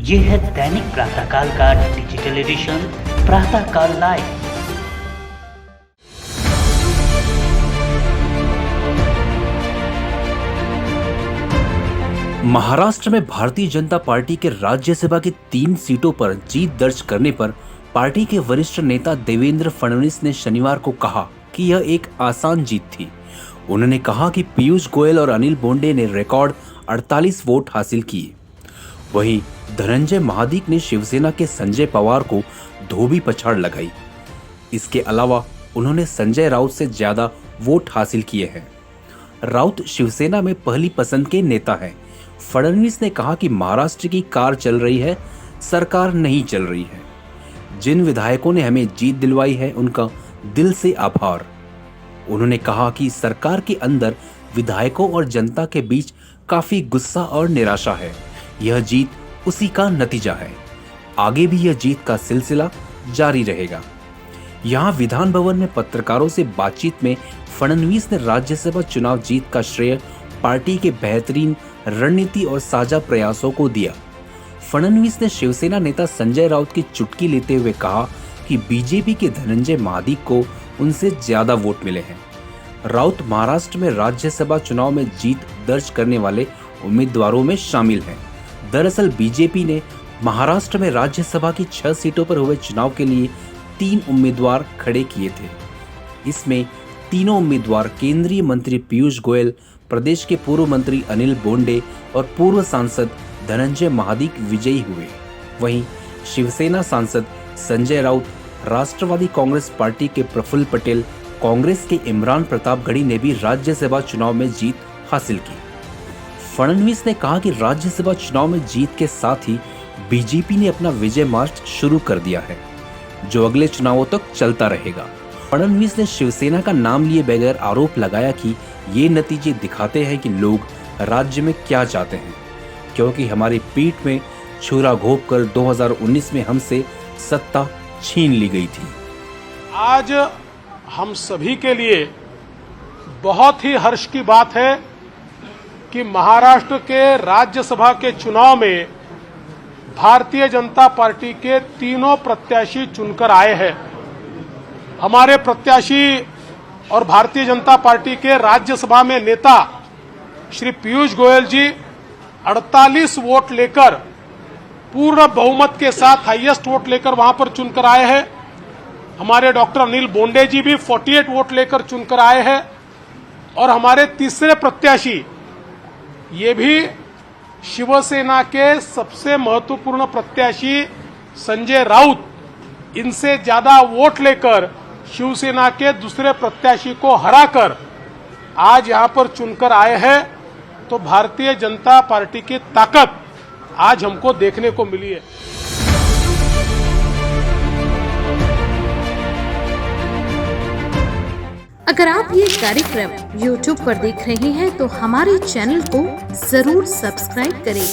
ये है दैनिक प्रातःकाल का डिजिटल एडिशन प्रातःकाल लाइव। महाराष्ट्र में भारतीय जनता पार्टी के राज्यसभा की 3 सीटों पर जीत दर्ज करने पर पार्टी के वरिष्ठ नेता देवेंद्र फडणवीस ने शनिवार को कहा कि यह एक आसान जीत थी। उन्होंने कहा कि पीयूष गोयल और अनिल बोंडे ने रिकॉर्ड 48 वोट हासिल किए। वहीं धनंजय महाडिक ने शिवसेना के संजय पवार को धोबी पछाड़ लगाई। इसके अलावा उन्होंने संजय राउत से ज्यादा वोट हासिल किए हैं। राउत शिवसेना में पहली पसंद के नेता हैं। फडणवीस ने कहा कि महाराष्ट्र की कार चल रही है, सरकार नहीं चल रही है। जिन विधायकों ने हमें जीत दिलवाई है उनका दिल से आभार। उन्होंने कहा कि सरकार के अंदर विधायकों और जनता के बीच काफी गुस्सा और निराशा है। यह जीत उसी का नतीजा है। आगे भी यह जीत का सिलसिला जारी रहेगा। यहाँ विधान भवन में पत्रकारों से बातचीत में फडणवीस ने राज्यसभा चुनाव जीत का श्रेय पार्टी के बेहतरीन रणनीति और साझा प्रयासों को दिया। फडणवीस ने शिवसेना नेता संजय राउत की चुटकी लेते हुए कहा कि बीजेपी के धनंजय महाडिक को उनसे ज्यादा वोट मिले हैं। राउत महाराष्ट्र में राज्यसभा चुनाव में जीत दर्ज करने वाले उम्मीदवारों में शामिल हैं। दरअसल बीजेपी ने महाराष्ट्र में राज्यसभा की 6 सीटों पर हुए चुनाव के लिए 3 उम्मीदवार खड़े किए थे। इसमें तीनों उम्मीदवार केंद्रीय मंत्री पीयूष गोयल, प्रदेश के पूर्व मंत्री अनिल बोंडे और पूर्व सांसद धनंजय महाडिक विजयी हुए। वहीं शिवसेना सांसद संजय राउत, राष्ट्रवादी कांग्रेस पार्टी के प्रफुल्ल पटेल, कांग्रेस के इमरान प्रतापगढ़ी ने भी राज्यसभा चुनाव में जीत हासिल की। फडणवीस ने कहा कि राज्यसभा चुनाव में जीत के साथ ही बीजेपी ने अपना विजय मार्च शुरू कर दिया है, जो अगले चुनावों तक चलता रहेगा। फडणवीस ने शिवसेना का नाम लिए बगैर आरोप लगाया कि ये नतीजे दिखाते हैं कि लोग राज्य में क्या चाहते हैं, क्योंकि हमारी पीठ में छुरा घोंपकर 2019 में हमसे सत्ता छीन ली गई थी। आज हम सभी के लिए बहुत ही हर्ष की बात है कि महाराष्ट्र के राज्यसभा के चुनाव में भारतीय जनता पार्टी के तीनों प्रत्याशी चुनकर आए हैं। हमारे प्रत्याशी और भारतीय जनता पार्टी के राज्यसभा में नेता श्री पीयूष गोयल जी 48 वोट लेकर पूर्ण बहुमत के साथ हाईएस्ट वोट लेकर वहां पर चुनकर आए हैं। हमारे डॉक्टर अनिल बोंडे जी भी 48 वोट लेकर चुनकर आए हैं और हमारे तीसरे प्रत्याशी ये भी शिवसेना के सबसे महत्वपूर्ण प्रत्याशी संजय राउत, इनसे ज्यादा वोट लेकर शिवसेना के दूसरे प्रत्याशी को हराकर आज यहां पर चुनकर आए हैं। तो भारतीय जनता पार्टी की ताकत आज हमको देखने को मिली है। अगर आप ये कार्यक्रम YouTube पर देख रहे हैं तो हमारे चैनल को जरूर सब्सक्राइब करें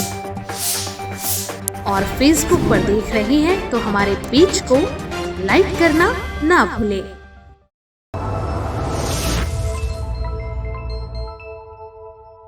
और Facebook पर देख रहे हैं तो हमारे पेज को लाइक करना ना भूलें।